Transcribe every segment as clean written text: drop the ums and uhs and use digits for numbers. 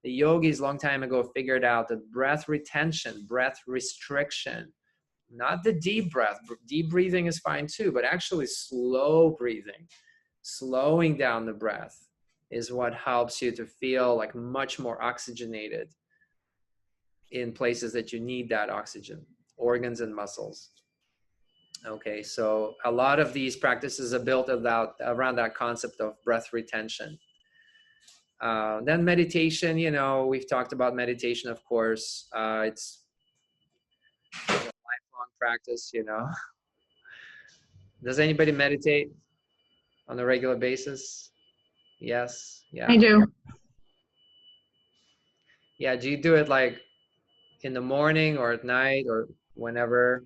The yogis long time ago figured out that breath retention, breath restriction, not the deep breath, deep breathing is fine too, but actually slow breathing, slowing down the breath is what helps you to feel like much more oxygenated in places that you need that oxygen, organs and muscles. Okay, so a lot of these practices are built around that concept of breath retention. Then meditation, you know, we've talked about meditation, of course. It's a lifelong practice, you know. Does anybody meditate on a regular basis? Yes, yeah. I do. Yeah, do you do it like in the morning or at night or whenever,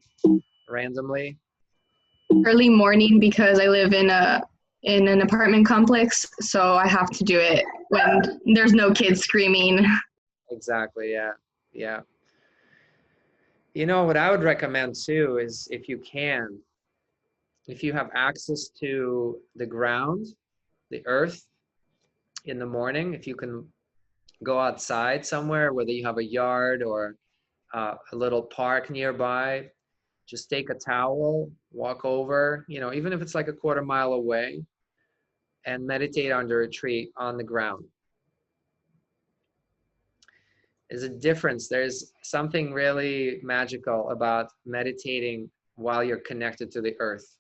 randomly? Early morning because I live in an apartment complex, so I have to do it when there's no kids screaming. Exactly, yeah, yeah. You know, what I would recommend too is if you can, if you have access to the ground, the earth in the morning, if you can go outside somewhere, whether you have a yard or a little park nearby, just take a towel, walk over, you know, even if it's like a quarter mile away, and meditate under a tree on the ground. There's a difference. There's something really magical about meditating while you're connected to the earth,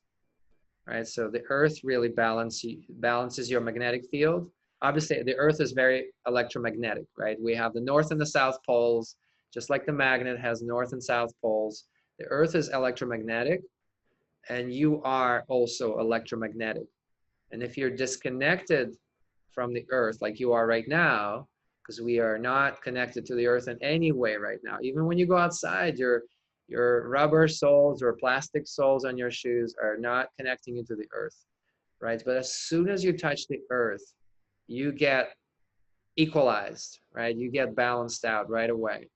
right? So the earth really balances your magnetic field. Obviously, the earth is very electromagnetic, right? We have the north and the south poles, just like the magnet has north and south poles. The earth is electromagnetic, and you are also electromagnetic. And if you're disconnected from the earth like you are right now, because we are not connected to the earth in any way right now. Even when you go outside, your rubber soles or plastic soles on your shoes are not connecting you to the earth, right? But as soon as you touch the earth, you get equalized, right? You get balanced out right away.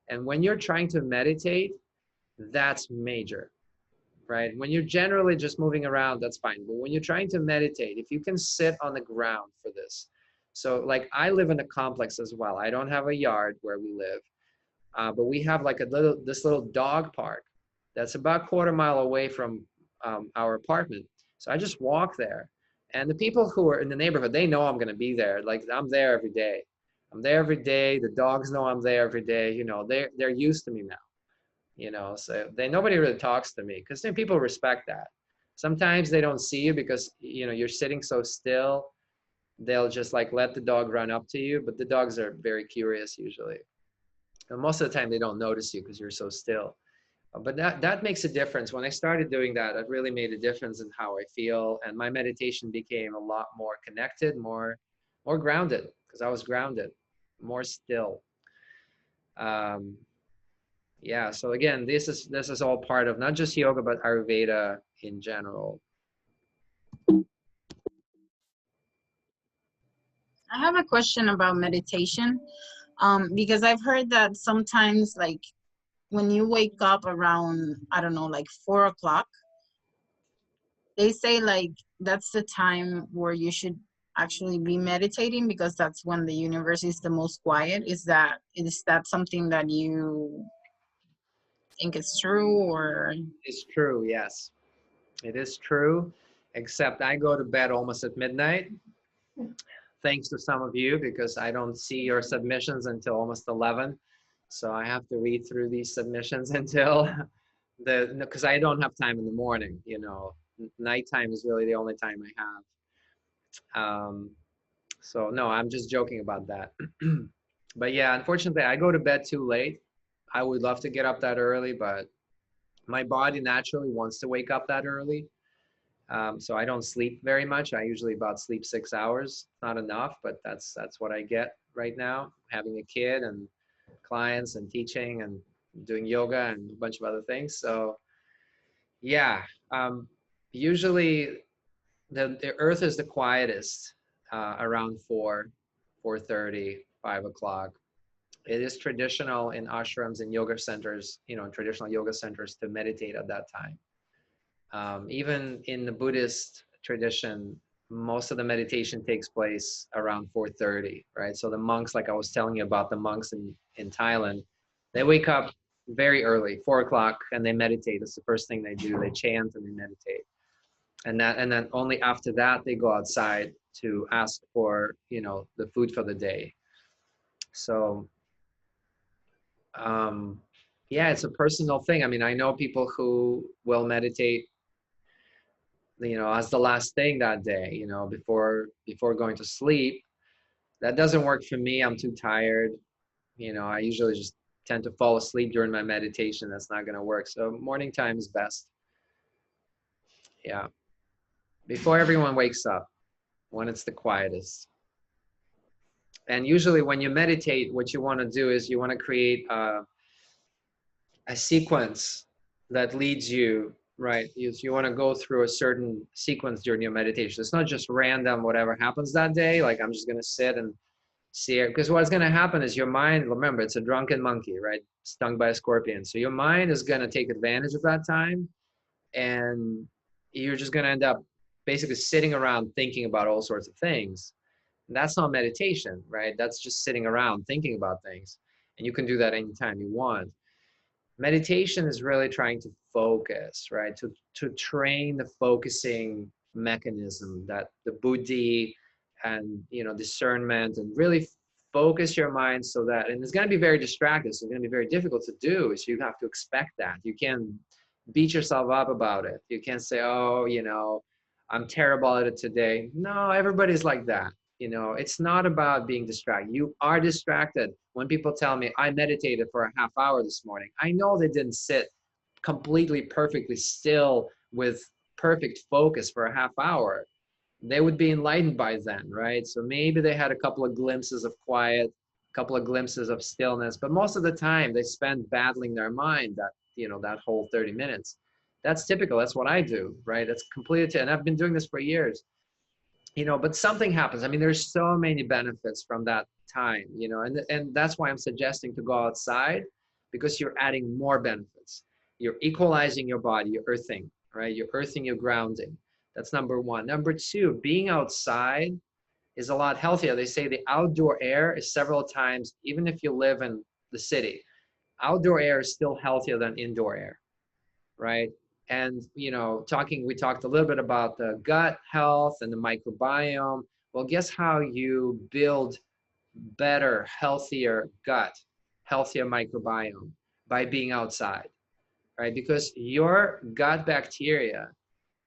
And when you're trying to meditate, that's major, right? When you're generally just moving around, that's fine. But when you're trying to meditate, if you can sit on the ground for this. So like I live in a complex as well. I don't have a yard where we live, but we have like this little dog park that's about a quarter mile away from our apartment. So I just walk there. And the people who are in the neighborhood, they know I'm going to be there. Like I'm there every day. I'm there every day. The dogs know I'm there every day. You know, they're used to me now. You know, so nobody really talks to me because then people respect that. Sometimes they don't see you because, you know, you're sitting so still. They'll just like let the dog run up to you, but the dogs are very curious usually. And most of the time they don't notice you because you're so still. But that makes a difference. When I started doing that, it really made a difference in how I feel, and my meditation became a lot more connected, more grounded, because I was grounded, more still. Yeah, so again, this is all part of not just yoga, but Ayurveda in general. I have a question about meditation, because I've heard that sometimes, like, when you wake up around, I don't know, like 4 o'clock, they say like that's the time where you should actually be meditating because that's when the universe is the most quiet. Is that something that you think is true, or? It's true, yes. It is true, except I go to bed almost at midnight, thanks to some of you, because I don't see your submissions until almost 11. So I have to read through these submissions until because I don't have time in the morning, you know. Nighttime is really the only time I have. So no, I'm just joking about that. But yeah, unfortunately, I go to bed too late. I would love to get up that early, but my body naturally wants to wake up that early. So I don't sleep very much. I usually sleep 6 hours. Not enough, but that's what I get right now, having a kid and clients and teaching and doing yoga and a bunch of other things. So yeah, usually the earth is the quietest around 4:30, 5 o'clock. It is traditional in ashrams and yoga centers, you know, traditional yoga centers to meditate at that time. Even in the Buddhist tradition, most of the meditation takes place around 4:30, right? So the monks, like I was telling you about the monks in Thailand, they wake up very early, 4 o'clock, and they meditate. That's the first thing they do. They chant and they meditate. And then only after that they go outside to ask for, the food for the day. So yeah, it's a personal thing. I mean, I know people who will meditate, as the last thing that day, before going to sleep. That doesn't work for me. I'm too tired. I usually just tend to fall asleep during my meditation. That's not going to work. So morning time is best. Yeah. Before everyone wakes up, when it's the quietest. And usually when you meditate, what you want to do is you want to create a sequence that leads you, right? You want to go through a certain sequence during your meditation. It's not just random, whatever happens that day. Like I'm just going to sit and see it. Because what's going to happen is your mind, remember, it's a drunken monkey, right? Stung by a scorpion. So your mind is going to take advantage of that time. And you're just going to end up basically sitting around thinking about all sorts of things. And that's not meditation, right? That's just sitting around thinking about things. And you can do that anytime you want. Meditation is really trying to focus, right? To train the focusing mechanism, that the buddhi and discernment, and really focus your mind so that, and it's going to be very distracted, so it's going to be very difficult to do. So you have to expect that. You can't beat yourself up about it. You can't say, oh, I'm terrible at it today. No, everybody's like that. It's not about being distracted. You are distracted. When people tell me I meditated for a half hour this morning, I know they didn't sit completely perfectly still with perfect focus for a half hour. They would be enlightened by then, right? So maybe they had a couple of glimpses of quiet, a couple of glimpses of stillness, but most of the time they spend battling their mind that whole 30 minutes. That's typical. That's what I do, right? That's completely, and I've been doing this for years. But something happens. I mean, there's so many benefits from that time, and that's why I'm suggesting to go outside, because you're adding more benefits. You're equalizing your body, you're earthing, right? You're earthing, you're grounding. That's number one. Number two, being outside is a lot healthier. They say the outdoor air is several times, even if you live in the city, outdoor air is still healthier than indoor air, right? And we talked a little bit about the gut health and the microbiome. Well, guess how you build better, healthier gut, healthier microbiome? By being outside, right? Because your gut bacteria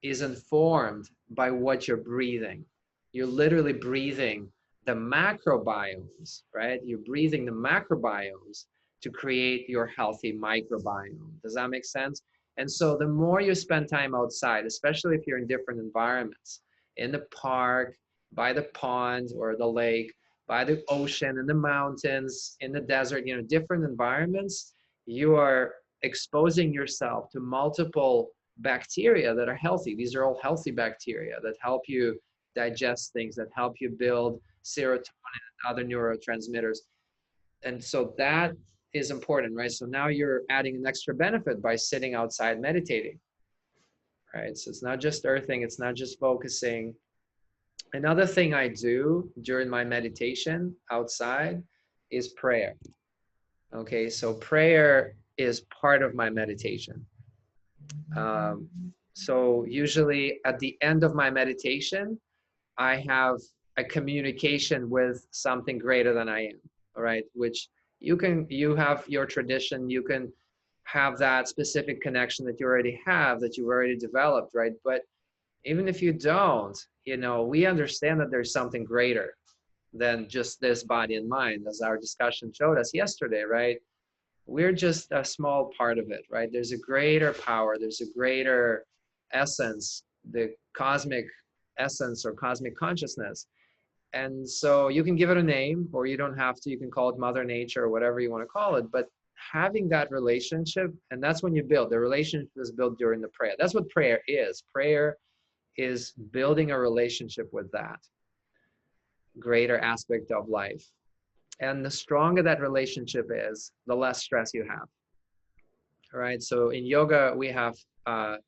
is informed by what you're breathing. You're literally breathing the macrobiomes, right? You're breathing the macrobiomes to create your healthy microbiome. Does that make sense? And so the more you spend time outside, especially if you're in different environments, in the park, by the pond or the lake, by the ocean, in the mountains, in the desert, different environments, you are exposing yourself to multiple bacteria that are healthy. These are all healthy bacteria that help you digest things, that help you build serotonin and other neurotransmitters. And so that is important, right? So now you're adding an extra benefit by sitting outside meditating, right? So it's not just earthing, it's not just focusing. Another thing I do during my meditation outside is prayer. Okay, so prayer is part of my meditation. So usually at the end of my meditation, I have a communication with something greater than I am, all right? Which you have your tradition, you can have that specific connection that you already have, that you've already developed, right? But even if you don't, we understand that there's something greater than just this body and mind, as our discussion showed us yesterday, right? We're just a small part of it, right? There's a greater power, there's a greater essence, the cosmic essence or cosmic consciousness. And so you can give it a name, or you don't have to. You can call it Mother Nature or whatever you want to call it. But having that relationship, and that's when you build. The relationship is built during the prayer. That's what prayer is. Prayer is building a relationship with that greater aspect of life. And the stronger that relationship is, the less stress you have. All right. So in yoga, we have 4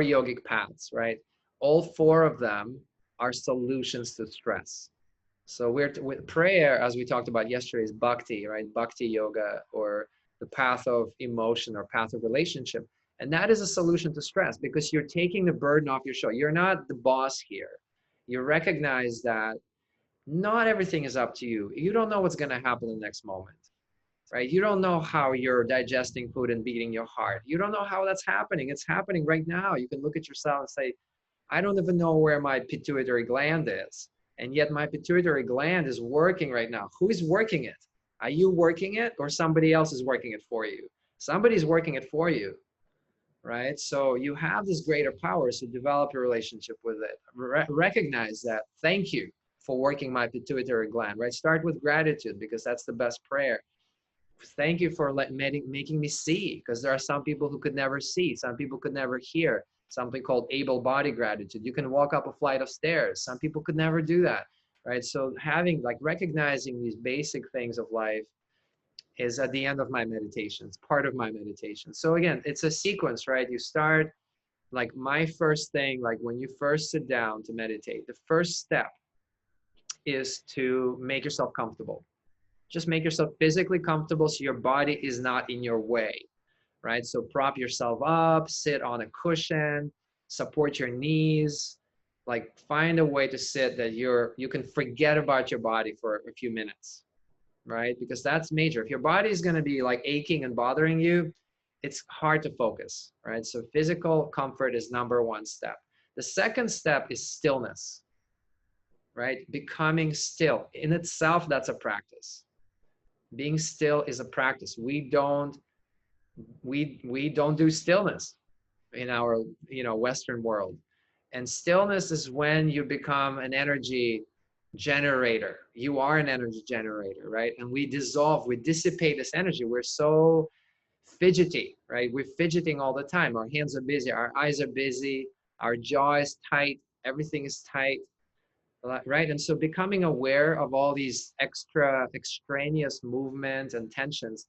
yogic paths, right? All 4 of them are solutions to stress. So with prayer, as we talked about yesterday, is bhakti, right? Bhakti yoga, or the path of emotion or path of relationship. And that is a solution to stress because you're taking the burden off your shoulder. You're not the boss here. You recognize that not everything is up to you. You don't know what's going to happen in the next moment, right? You don't know how you're digesting food and beating your heart. You don't know how that's happening. It's happening right now. You can look at yourself and say, I don't even know where my pituitary gland is. And yet my pituitary gland is working right now. Who is working it? Are you working it, or somebody else is working it for you? Somebody's working it for you, right? So you have this greater power, so develop a relationship with it. Recognize that. Thank you for working my pituitary gland, right? Start with gratitude, because that's the best prayer. Thank you for making me see, because there are some people who could never see. Some people could never hear. Something called able-bodied gratitude. You can walk up a flight of stairs. Some people could never do that, right? So having, like, recognizing these basic things of life is at the end of my meditation. It's part of my meditation. So again, it's a sequence, right? You start, like, my first thing, like when you first sit down to meditate, the first step is to make yourself comfortable. Just make yourself physically comfortable so your body is not in your way, right? So prop yourself up, sit on a cushion, support your knees, like find a way to sit that you can forget about your body for a few minutes, right? Because that's major. If your body is going to be like aching and bothering you, it's hard to focus, right? So physical comfort is number one step. The second step is stillness, right? Becoming still. In itself, that's a practice. Being still is a practice. We don't do stillness in our Western world. And stillness is when you become an energy generator. You are an energy generator, right? And we dissipate this energy. We're so fidgety, right? We're fidgeting all the time. Our hands are busy, our eyes are busy, our jaw is tight, everything is tight, right? And so becoming aware of all these extraneous movements and tensions,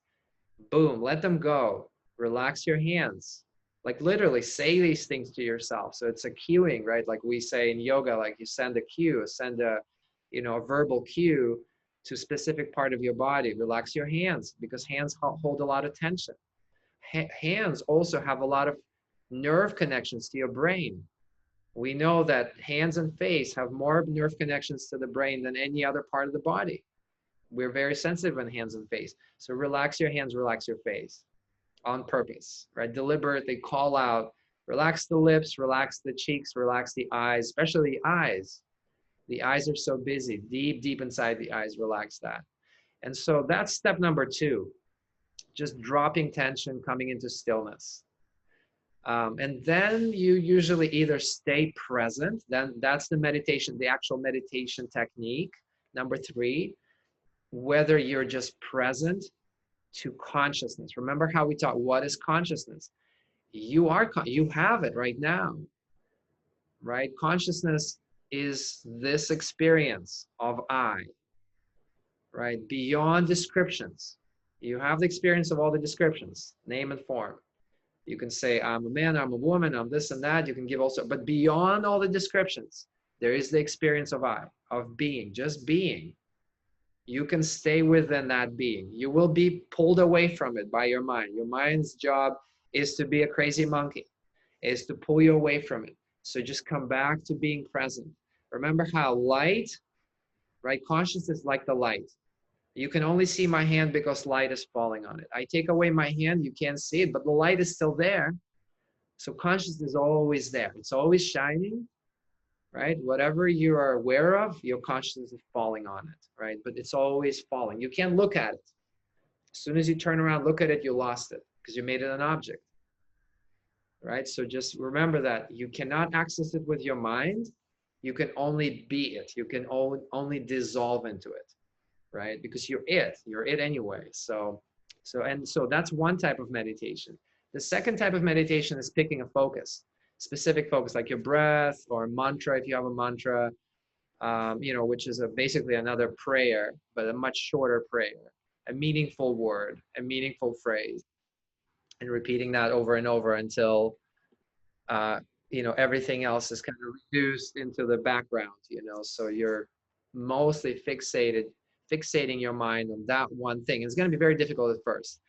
boom, let them go. Relax your hands. Like literally say these things to yourself. So it's a cueing, right? Like we say in yoga, like you send a cue, send a verbal cue to a specific part of your body. Relax your hands, because hands hold a lot of tension. Hands also have a lot of nerve connections to your brain. We know that hands and face have more nerve connections to the brain than any other part of the body. We're very sensitive on hands and face. So relax your hands, relax your face on purpose, right? Deliberately call out, relax the lips, relax the cheeks, relax the eyes, especially the eyes. The eyes are so busy, deep inside the eyes, relax that. And so that's step number 2, just dropping tension, coming into stillness. And then you usually either stay present, then that's the meditation, the actual meditation technique. Number 3, whether you're just present to consciousness. Remember how we taught what is consciousness? You have it right now, right? Consciousness is this experience of I, right? Beyond descriptions. You have the experience of all the descriptions, name and form. You can say, I'm a man, I'm a woman, I'm this and that. You can give also, but beyond all the descriptions, there is the experience of I, of being, just being. You can stay within that being. You will be pulled away from it by your mind. Your mind's job is to be a crazy monkey, is to pull you away from it. So just come back to being present. Remember how light, right? Consciousness is like the light. You can only see my hand because light is falling on it. I take away my hand, you can't see it, but the light is still there. So consciousness is always there. It's always shining, right? Whatever you are aware of, your consciousness is falling on it, right? But it's always falling. You can't look at it. As soon as you turn around, look at it, you lost it because you made it an object, right? So just remember that you cannot access it with your mind. You can only be it. You can only dissolve into it, right? Because you're it anyway. So that's one type of meditation. The second type of meditation is picking a focus, specific focus, like your breath or mantra, if you have a mantra, which is basically another prayer, but a much shorter prayer, a meaningful word, a meaningful phrase, and repeating that over and over until everything else is kind of reduced into the background, so you're mostly fixating your mind on that one thing. It's going to be very difficult at first,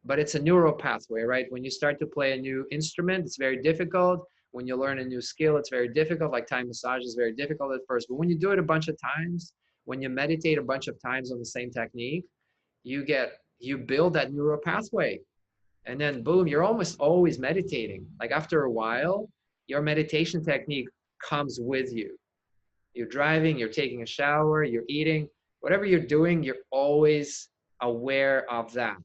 but it's a neural pathway, right? When you start to play a new instrument, it's very difficult. When you learn a new skill, it's very difficult. Like Thai massage is very difficult at first, but when you do it a bunch of times, when you meditate a bunch of times on the same technique, you build that neural pathway, and then boom, you're almost always meditating. Like after a while, your meditation technique comes with you. You're driving, you're taking a shower, you're eating, whatever you're doing, you're always aware of that,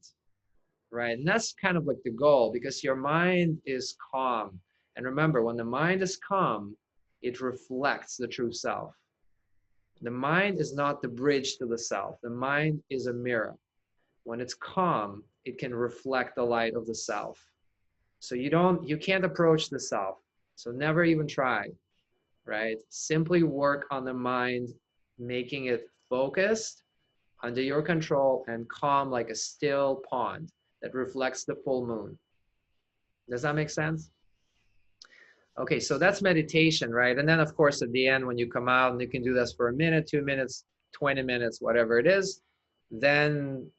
right? And that's kind of like the goal, because your mind is calm. And remember, when the mind is calm, it reflects the true self. The mind is not the bridge to the self. The mind is a mirror. When it's calm, it can reflect the light of the self. So you can't approach the self. So never even try, right? Simply work on the mind, making it focused, under your control, and calm like a still pond that reflects the full moon. Does that make sense? Okay, so that's meditation, right? And then of course at the end, when you come out, and you can do this for a minute, 2 minutes, 20 minutes, whatever it is, then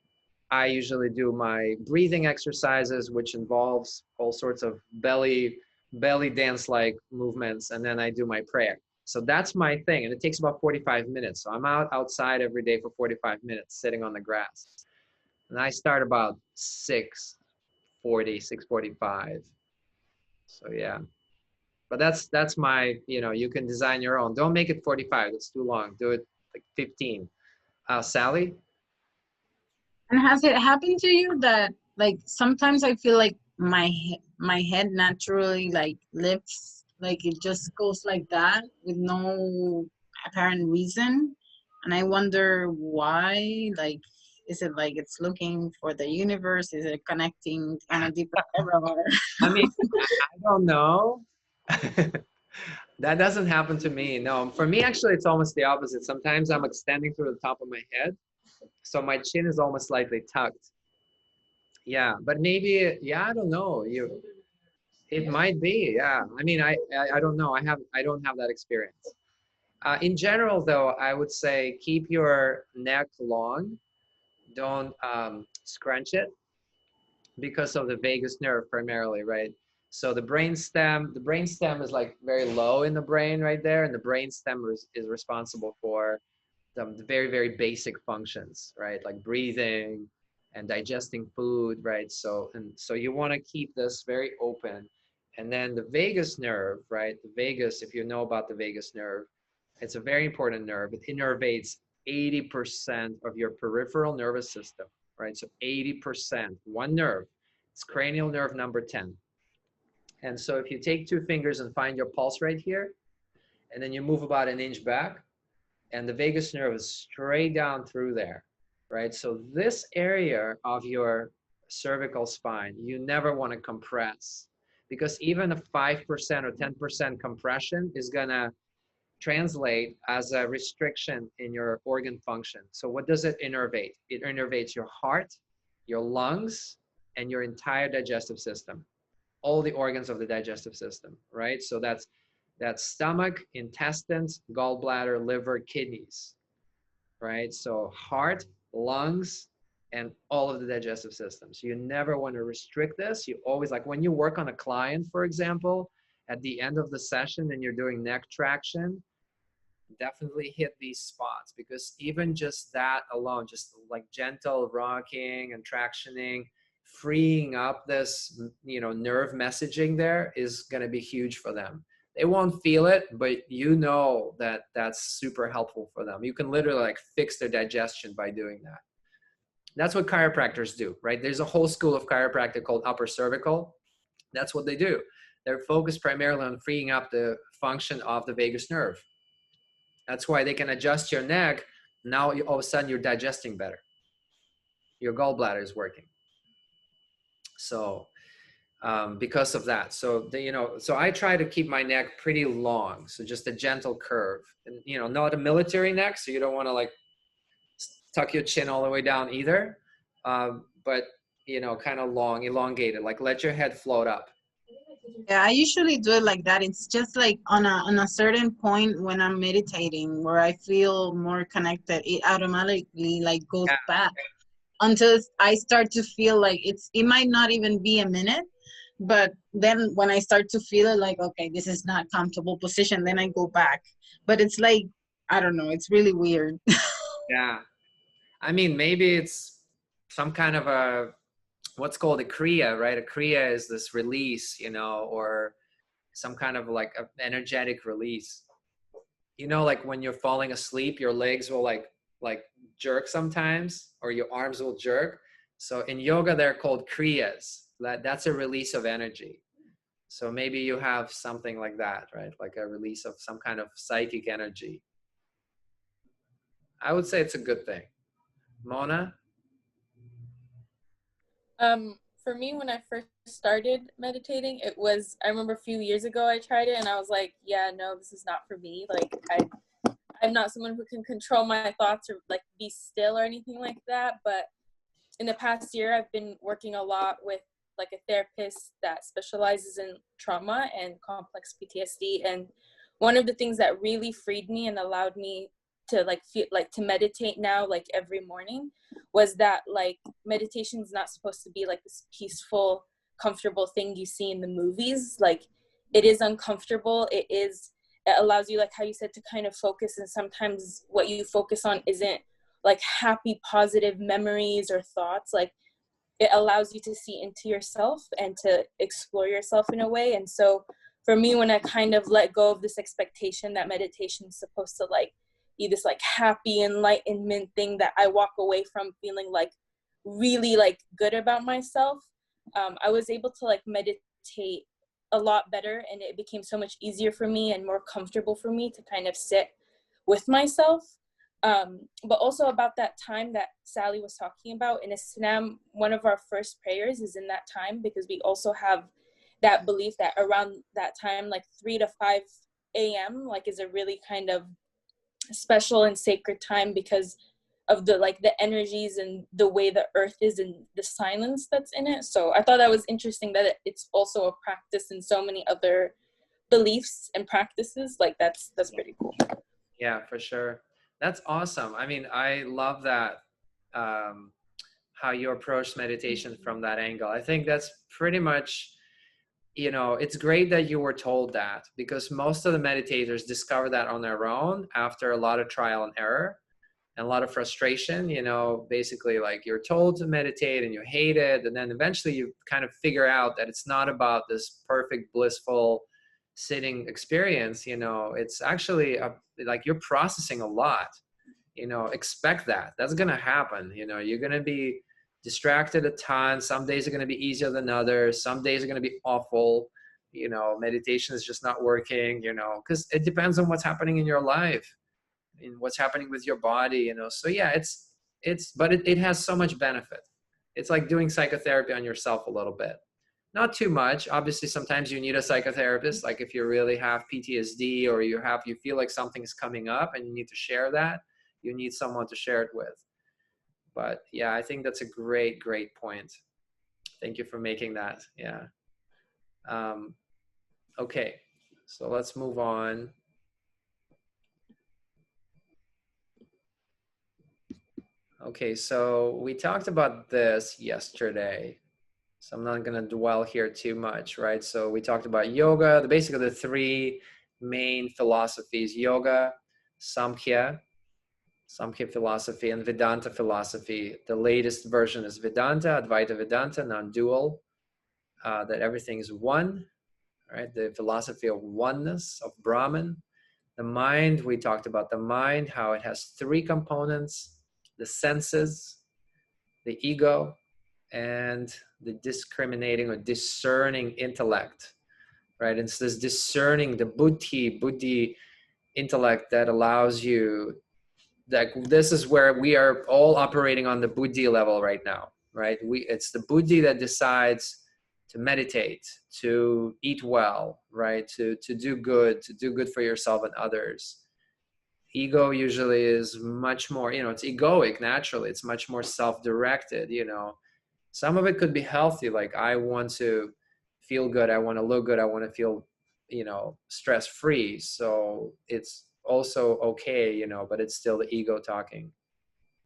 I usually do my breathing exercises, which involves all sorts of belly dance-like movements, and then I do my prayer. So that's my thing, and it takes about 45 minutes. So I'm outside every day for 45 minutes, sitting on the grass. And I start about 6:40, 6:45. So yeah. But that's my, you can design your own. Don't make it 45, it's too long. Do it like 15. Sally? And has it happened to you that like sometimes I feel like my head naturally like lifts, like it just goes like that with no apparent reason, and I wonder why? Like, is it like it's looking for the universe? Is it connecting on a deeper level? I mean, I don't know. That doesn't happen to me. No, for me, actually, it's almost the opposite. Sometimes I'm extending through the top of my head, so my chin is almost slightly tucked. Yeah, but maybe, yeah, I don't know. It might be. Yeah, I mean, I don't know. I don't have that experience. In general, though, I would say keep your neck long. Don't scrunch it, because of the vagus nerve primarily, right? So the brainstem is like very low in the brain right there, and the brainstem is responsible for the very, very basic functions, right? Like breathing and digesting food, right? So you want to keep this very open. And then the vagus nerve, right? The vagus, if you know about the vagus nerve, it's a very important nerve. It innervates 80% of your peripheral nervous system, right? So 80%, one nerve. It's cranial nerve number 10. And so if you take 2 fingers and find your pulse right here, and then you move about an inch back, and the vagus nerve is straight down through there, right? So this area of your cervical spine, you never want to compress, because even a 5% or 10% compression is going to translate as a restriction in your organ function. So what does it innervate? It innervates your heart, your lungs, and your entire digestive system, all the organs of the digestive system, right? So that's stomach, intestines, gallbladder, liver, kidneys, right? So heart, lungs, and all of the digestive systems. You never want to restrict this. You always, like when you work on a client, for example, at the end of the session and you're doing neck traction, definitely hit these spots, because even just that alone, just like gentle rocking and tractioning, freeing up this, nerve messaging there is going to be huge for them. They won't feel it, but that that's super helpful for them. You can literally like fix their digestion by doing that. That's what chiropractors do, right? There's a whole school of chiropractic called upper cervical. That's what they do. They're focused primarily on freeing up the function of the vagus nerve. That's why they can adjust your neck. Now all of a sudden you're digesting better. Your gallbladder is working. So because of that, so I try to keep my neck pretty long. So just a gentle curve, and not a military neck. So you don't want to like tuck your chin all the way down either. But kind of long, elongated, like let your head float up. Yeah, I usually do it like that. It's just like on a certain point when I'm meditating where I feel more connected, it automatically like goes Yeah, back until I start to feel like it might not even be a minute, but then when I start to feel it like, okay, this is not comfortable position, then I go back. But it's like, I don't know, it's really weird. yeah. I mean, maybe it's some kind of a what's called a kriya, right? A kriya is this release, or some kind of like a energetic release. Like when you're falling asleep, your legs will like jerk sometimes, or your arms will jerk. So in yoga, they're called kriyas. That's a release of energy. So maybe you have something like that, right? Like a release of some kind of psychic energy. I would say it's a good thing. Mona? For me, when I first started meditating, I remember a few years ago I tried it and I was like, yeah, no, this is not for me. Like, I'm not someone who can control my thoughts or like be still or anything like that. But in the past year, I've been working a lot with like a therapist that specializes in trauma and complex PTSD. And one of the things that really freed me and allowed me to like feel like to meditate now, like every morning, was that like meditation is not supposed to be like this peaceful, comfortable thing you see in the movies. Like, it is uncomfortable. It allows you, like how you said, to kind of focus, and sometimes what you focus on isn't like happy, positive memories or thoughts. Like, it allows you to see into yourself and to explore yourself in a way. And so for me, when I kind of let go of this expectation that meditation is supposed to like be this like happy enlightenment thing that I walk away from feeling like really like good about myself, I was able to like meditate a lot better, and it became so much easier for me and more comfortable for me to kind of sit with myself. But also about that time that Sally was talking about in Islam, one of our first prayers is in that time, because we also have that belief that around that time, like 3 to 5 a.m., like is a really kind of special and sacred time because of the like the energies and the way the earth is and the silence that's in it. So I thought that was interesting that it's also a practice in so many other beliefs and practices. Like that's pretty cool. Yeah, for sure. That's awesome. I mean, I love that, how you approach meditation from that angle. I think that's pretty much, it's great that you were told that, because most of the meditators discover that on their own after a lot of trial and error and a lot of frustration. Basically, like, you're told to meditate and you hate it, and then eventually you kind of figure out that it's not about this perfect blissful sitting experience. It's actually like you're processing a lot. Expect that's going to happen. You're going to be distracted a ton. Some days are going to be easier than others. Some days are going to be awful. Meditation is just not working, because it depends on what's happening in your life and what's happening with your body. So yeah, but it has so much benefit. It's like doing psychotherapy on yourself a little bit. Not too much. Obviously, sometimes you need a psychotherapist, like if you really have PTSD, or you feel like something's coming up and you need to share that, you need someone to share it with. But yeah, I think that's a great point. Thank you for making that. Yeah. Okay, so let's move on. Okay, so we talked about this yesterday, so I'm not going to dwell here too much, right? So we talked about yoga, basically the three main philosophies: yoga, Samkhya philosophy, and Vedanta philosophy. The latest version is Vedanta, Advaita Vedanta, non-dual, that everything is one, right? The philosophy of oneness, of Brahman. The mind, we talked about the mind, how it has three components: the senses, the ego, and the discriminating or discerning intellect, right? It's this discerning, the buddhi intellect that allows you, like, this is where we are all operating on the buddhi level right now, right? It's the buddhi that decides to meditate, to eat well, right? To do good for yourself and others. Ego usually is much more, it's egoic naturally. It's much more self-directed. Some of it could be healthy, like I want to feel good. I want to look good. I want to feel, you know, stress free. So it's also okay, you know, but it's still the ego talking.